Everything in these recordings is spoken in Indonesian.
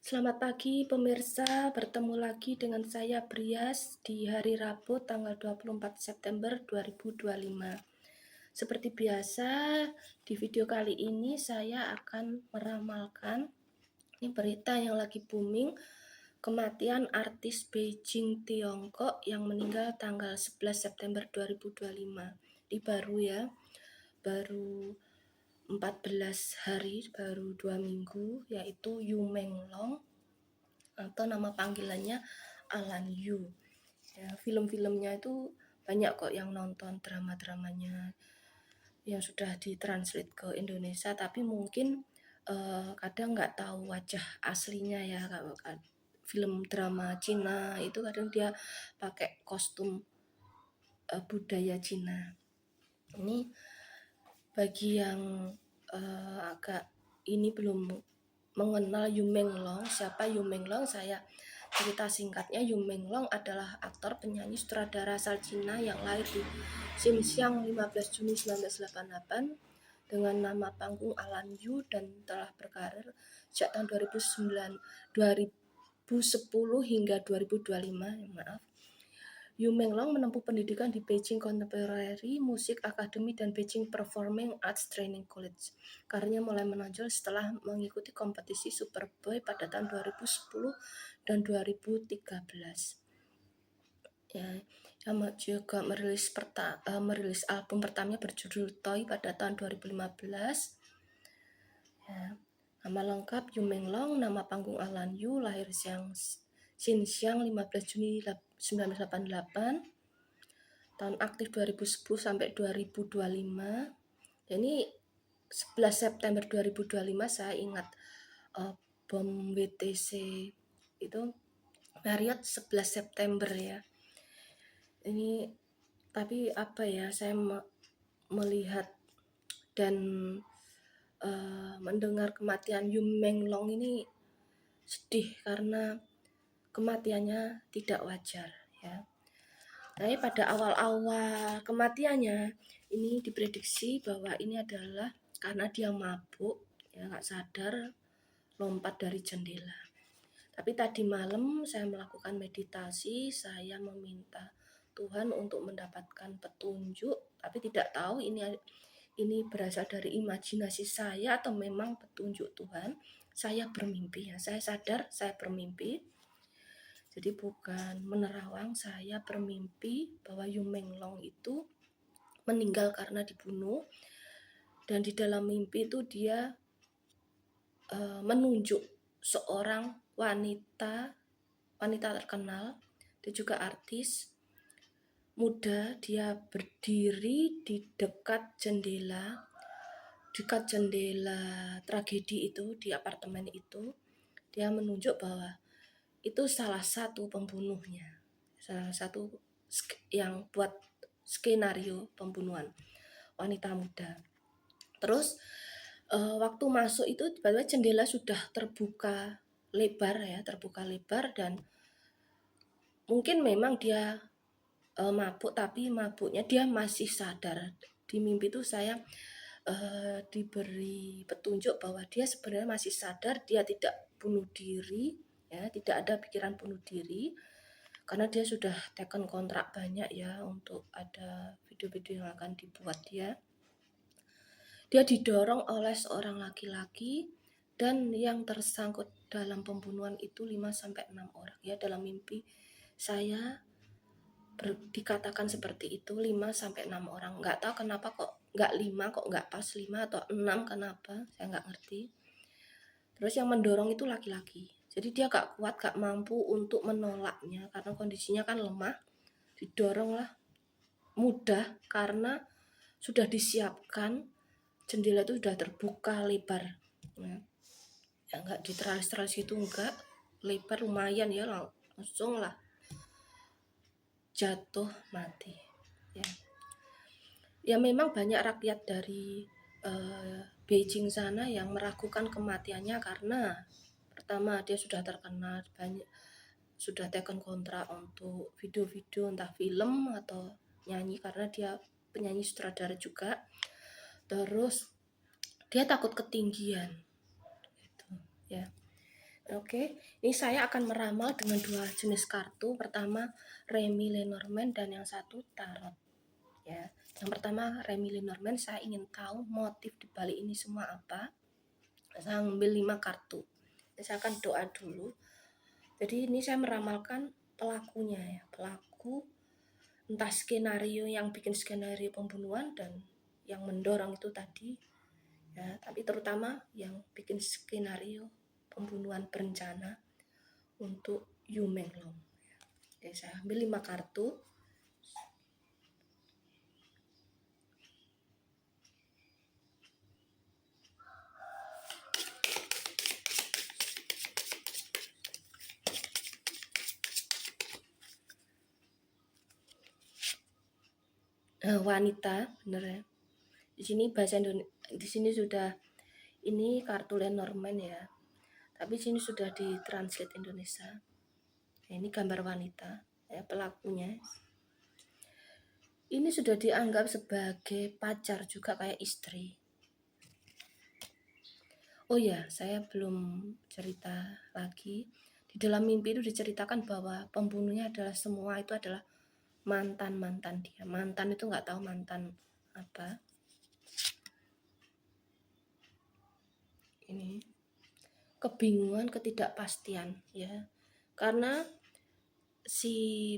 Selamat pagi pemirsa, bertemu lagi dengan saya Brias di hari Rabu tanggal 24 September 2025. Seperti biasa, di video kali ini saya akan meramalkan ini berita yang lagi booming, kematian artis Beijing Tiongkok yang meninggal tanggal 11 September 2025. Ini baru ya, baru 14 hari, baru 2 minggu, yaitu Yu Menglong atau nama panggilannya Alan Yu. Ya, film-filmnya itu banyak kok yang nonton, drama-dramanya yang sudah ditranslate ke Indonesia, tapi mungkin kadang nggak tahu wajah aslinya ya. Kalau film drama Cina itu kadang dia pakai kostum budaya Cina. Ini bagi yang agak ini belum mengenal Yu Menglong, siapa Yu Menglong, saya cerita singkatnya. Yu Menglong adalah aktor, penyanyi, sutradara asal Cina yang lahir di Xinjiang 15 Juni 1988 dengan nama panggung Alan Yu dan telah berkarir sejak tahun 2010 hingga 2025. Maaf. Yu Menglong menempuh pendidikan di Beijing Contemporary Music Academy dan Beijing Performing Arts Training College. Karirnya mulai menonjol setelah mengikuti kompetisi Superboy pada tahun 2010 dan 2013. Ya, juga merilis album pertamanya berjudul Toy pada tahun 2015. Ya, nama lengkap Yu Menglong, nama panggung Alan Yu, lahir Xinjiang 15 Juni 1988. Tahun aktif 2010 sampai 2025. Ini 11 September 2025 saya ingat bom WTC itu Marriott 11 September ya. Ini tapi apa ya, saya melihat dan mendengar kematian Yu Menglong ini sedih karena kematiannya tidak wajar ya. Tapi pada awal-awal kematiannya ini diprediksi bahwa ini adalah karena dia mabuk, ya nggak sadar lompat dari jendela. Tapi tadi malam saya melakukan meditasi, saya meminta Tuhan untuk mendapatkan petunjuk, tapi tidak tahu ini berasal dari imajinasi saya atau memang petunjuk Tuhan. Saya bermimpi ya, saya sadar saya bermimpi. Jadi bukan menerawang, saya bermimpi bahwa Yu Menglong itu meninggal karena dibunuh. Dan di dalam mimpi itu dia menunjuk seorang wanita terkenal, dia juga artis muda. Dia berdiri di dekat jendela tragedi itu di apartemen itu. Dia menunjuk bahwa itu salah satu pembunuhnya, salah satu yang buat skenario pembunuhan wanita muda. Terus waktu masuk itu tiba-tiba jendela sudah terbuka lebar dan mungkin memang dia mabuk, tapi mabuknya dia masih sadar. Di mimpi itu saya diberi petunjuk bahwa dia sebenarnya masih sadar, dia tidak bunuh diri ya, tidak ada pikiran bunuh diri karena dia sudah tekan kontrak banyak ya untuk ada video-video yang akan dibuat dia. Dia didorong oleh seorang laki-laki dan yang tersangkut dalam pembunuhan itu 5-6 orang ya. Dalam mimpi saya dikatakan seperti itu, 5-6 orang. Nggak tahu kenapa kok nggak 5, kok nggak pas 5 atau 6, kenapa saya nggak ngerti. Terus yang mendorong itu laki-laki, jadi dia gak kuat, gak mampu untuk menolaknya karena kondisinya kan lemah. Didoronglah mudah karena sudah disiapkan, jendela itu sudah terbuka lebar ya, nggak diteralis-teralis itu, enggak, lebar lumayan ya, langsung lah jatuh mati ya. Ya memang banyak rakyat dari Beijing sana yang meragukan kematiannya karena pertama dia sudah terkenal, banyak sudah tekan kontrak untuk video-video entah film atau nyanyi karena dia penyanyi sutradara juga. Terus dia takut ketinggian gitu ya. Oke, ini saya akan meramal dengan dua jenis kartu. Pertama Remi Lenormand dan yang satu Tarot. Ya, yang pertama Remi Lenormand, saya ingin tahu motif dibalik ini semua apa. Saya ambil 5 kartu. Saya akan doa dulu. Jadi ini saya meramalkan pelakunya ya, pelaku entah skenario yang bikin skenario pembunuhan dan yang mendorong itu tadi ya, tapi terutama yang bikin skenario pembunuhan berencana untuk Yu Menglong. Oke, saya ambil 5 kartu. Wanita, bener ya. Di sini bahasa Indonesia, di sini sudah ini kartu Lenormand ya. Tapi sini sudah ditranslate Indonesia. Nah, ini gambar wanita, ya, pelakunya. Ini sudah dianggap sebagai pacar juga kayak istri. Oh ya, saya belum cerita lagi. Di dalam mimpi itu diceritakan bahwa pembunuhnya adalah semua itu adalah mantan-mantan dia. Mantan itu nggak tahu mantan apa. Ini kebingungan, ketidakpastian ya. Karena si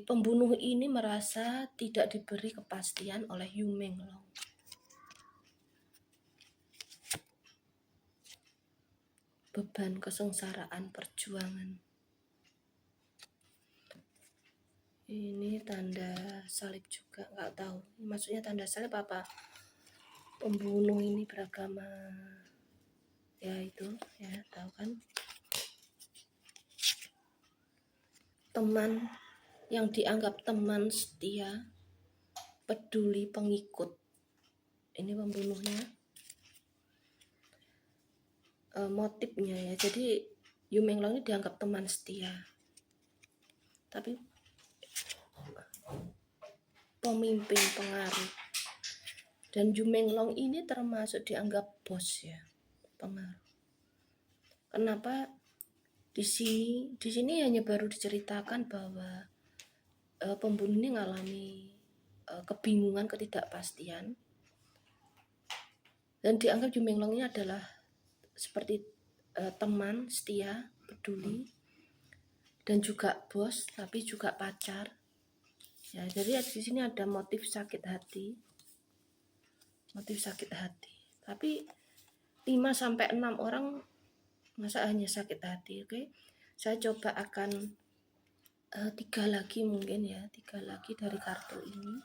pembunuh ini merasa tidak diberi kepastian oleh Yu Menglong. Beban kesengsaraan perjuangan. Ini tanda salib juga, nggak tahu. Maksudnya tanda salib apa? Pembunuh ini beragama, ya itu, ya tahu kan? Teman yang dianggap teman setia, peduli pengikut. Ini pembunuhnya. Motifnya ya. Jadi Yu Menglong ini dianggap teman setia. Tapi pemimpin pengaruh. Dan Yu Menglong ini termasuk dianggap bos ya, pengaruh. Kenapa di sini hanya baru diceritakan bahwa pembunuh ini mengalami kebingungan, ketidakpastian, dan dianggap Yu Menglong ini adalah seperti teman setia, peduli, dan juga bos, tapi juga pacar. Ya, jadi di sini ada motif sakit hati. Motif sakit hati. Tapi 5-6 orang masa hanya sakit hati, oke? Saya coba akan 3 lagi mungkin ya, 3 lagi dari kartu ini.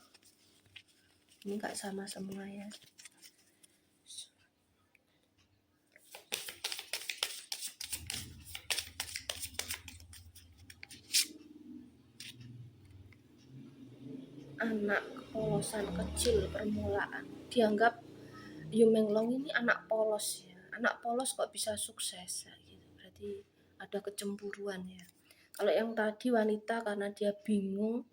Ini nggak sama semua ya. Anak polosan kecil permulaan. Dianggap Yu Menglong ini anak polos ya. Anak polos kok bisa sukses ya, gitu. Berarti ada kecemburuan ya. Kalau yang tadi wanita karena dia bingung,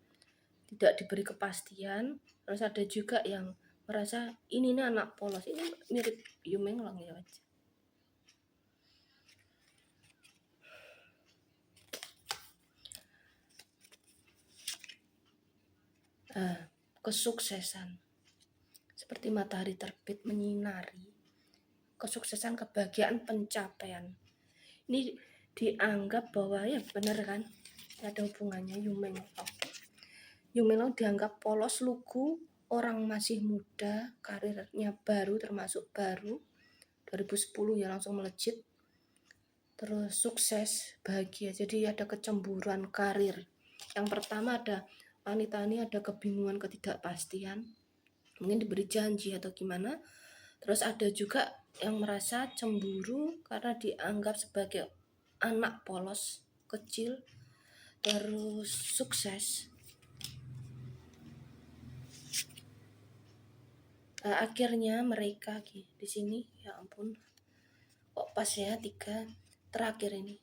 tidak diberi kepastian. Terus ada juga yang merasa ini nih anak polos. Ini mirip Yu Menglong ya. Kesuksesan seperti matahari terbit menyinari, kesuksesan, kebahagiaan, pencapaian. Ini dianggap bahwa ya benar kan, ada hubungannya. Yu Menglong dianggap polos, lugu, orang masih muda, karirnya baru, termasuk baru 2010 ya, langsung melejit, terus sukses, bahagia. Jadi ada kecemburuan karir. Yang pertama ada wanita ini ada kebingungan, ketidakpastian, mungkin diberi janji atau gimana. Terus ada juga yang merasa cemburu karena dianggap sebagai anak polos kecil, terus sukses. Akhirnya mereka di sini, ya ampun, kok pas ya 3 terakhir ini.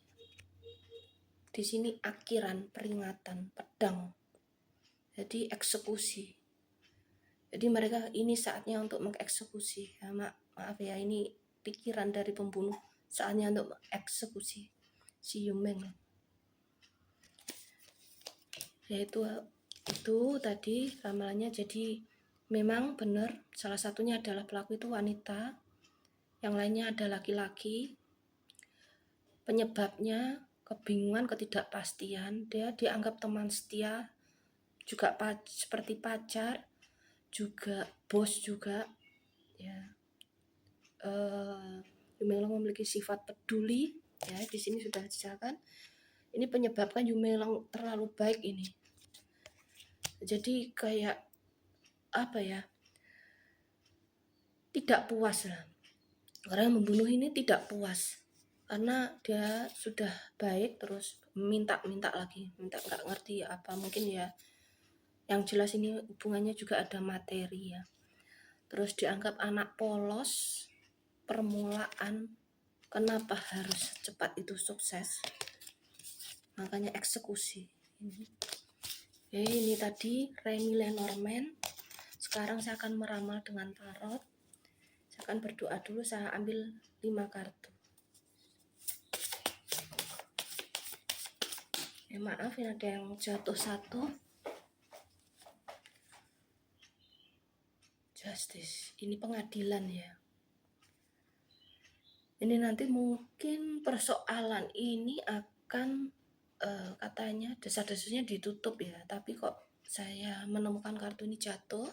Di sini akhiran, peringatan, pedang. Jadi eksekusi. Jadi mereka ini saatnya untuk mengeksekusi. Ya, maaf ya, ini pikiran dari pembunuh, saatnya untuk mengeksekusi. si Yumeng. Yaitu itu tadi ramalannya. Jadi memang benar, salah satunya adalah pelaku itu wanita, yang lainnya ada laki-laki. Penyebabnya kebingungan, ketidakpastian. Dia dianggap teman setia, juga seperti pacar, juga bos juga ya. Yumelong memiliki sifat peduli ya, di sini sudah dijelaskan. Ini penyebabkan Yumelong terlalu baik ini. Jadi kayak apa ya, tidak puas lah. Orang yang membunuh ini tidak puas karena dia sudah baik terus minta lagi, minta, nggak ngerti apa, mungkin ya yang jelas ini hubungannya juga ada materi ya. Terus dianggap anak polos, permulaan, kenapa harus cepat itu sukses, makanya eksekusi ini. Ini tadi Remy Lenormand. Sekarang saya akan meramal dengan tarot. Saya akan berdoa dulu, saya ambil 5 kartu. Maaf ya, ada yang jatuh satu. Justice, ini pengadilan ya. Ini nanti mungkin persoalan ini akan katanya desas-desusnya ditutup ya, tapi kok saya menemukan kartu ini jatuh,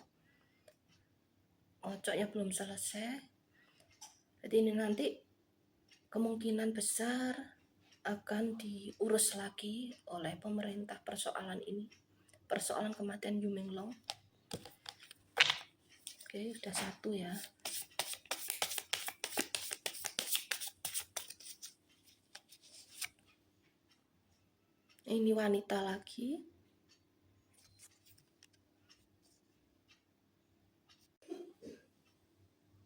ngocoknya belum selesai. Jadi ini nanti kemungkinan besar akan diurus lagi oleh pemerintah persoalan ini, persoalan kematian Yumenglong. Oke, udah satu ya. Ini wanita lagi.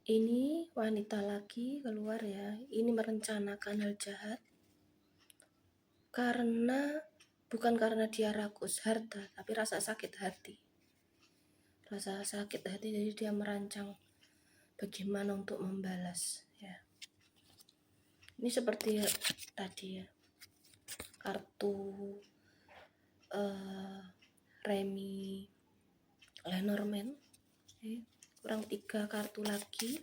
Ini wanita lagi keluar ya. Ini merencanakan hal jahat. Bukan karena dia rakus harta, tapi rasa sakit hati. Rasa sakit hati, jadi dia merancang bagaimana untuk membalas ya. Ini seperti tadi ya, kartu Remy Lenormand. Kurang 3 kartu lagi.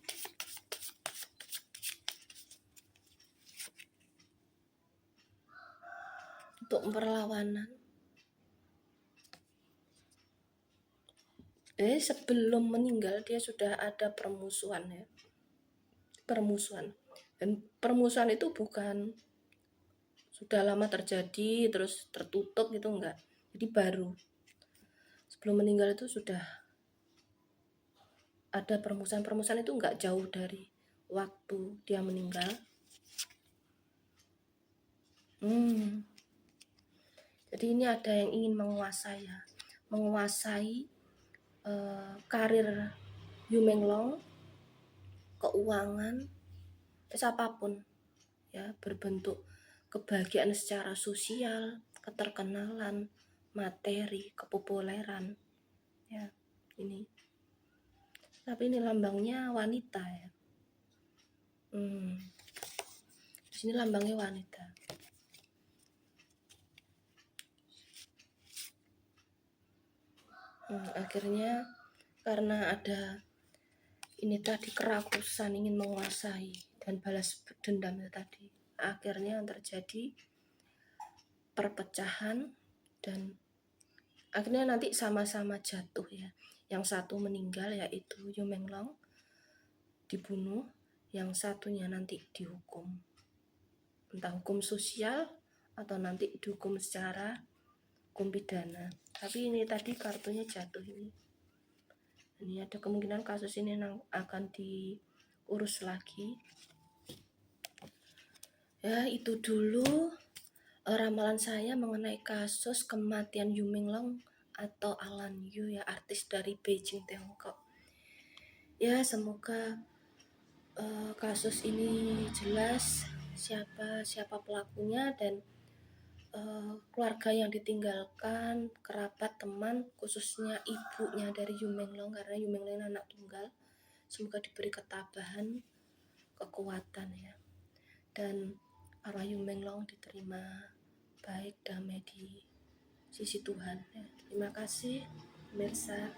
Untuk perlawanan. Sebelum meninggal dia sudah ada permusuhan ya. Permusuhan. Dan permusuhan itu bukan sudah lama terjadi terus tertutup gitu, enggak. Jadi baru. Sebelum meninggal itu sudah ada permusuhan. Permusuhan itu enggak jauh dari waktu dia meninggal. Jadi ini ada yang ingin menguasai ya. Menguasai karir Yumenglong, keuangan, apapun ya, berbentuk kebahagiaan secara sosial, keterkenalan, materi, kepopuleran ya. Ini tapi ini lambangnya wanita ya. Di sini lambangnya wanita. Akhirnya karena ada ini tadi kerakusan, ingin menguasai dan balas dendam tadi, akhirnya terjadi perpecahan dan akhirnya nanti sama-sama jatuh ya. Yang satu meninggal yaitu Yumenglong dibunuh, yang satunya nanti dihukum, entah hukum sosial atau nanti dihukum secara hukum pidana. Tapi ini tadi kartunya jatuh ini. Ini ada kemungkinan kasus ini akan diurus lagi. Ya, itu dulu ramalan saya mengenai kasus kematian Yumenglong atau Alan Yu ya, artis dari Beijing, Tiongkok. Ya, semoga kasus ini jelas siapa pelakunya dan keluarga yang ditinggalkan, kerabat, teman, khususnya ibunya dari Yumenglong, karena Yumenglong anak tunggal. Semoga diberi ketabahan, kekuatan ya. Dan arwah Yumeng Long diterima baik damai di sisi Tuhan. Terima kasih pemirsa.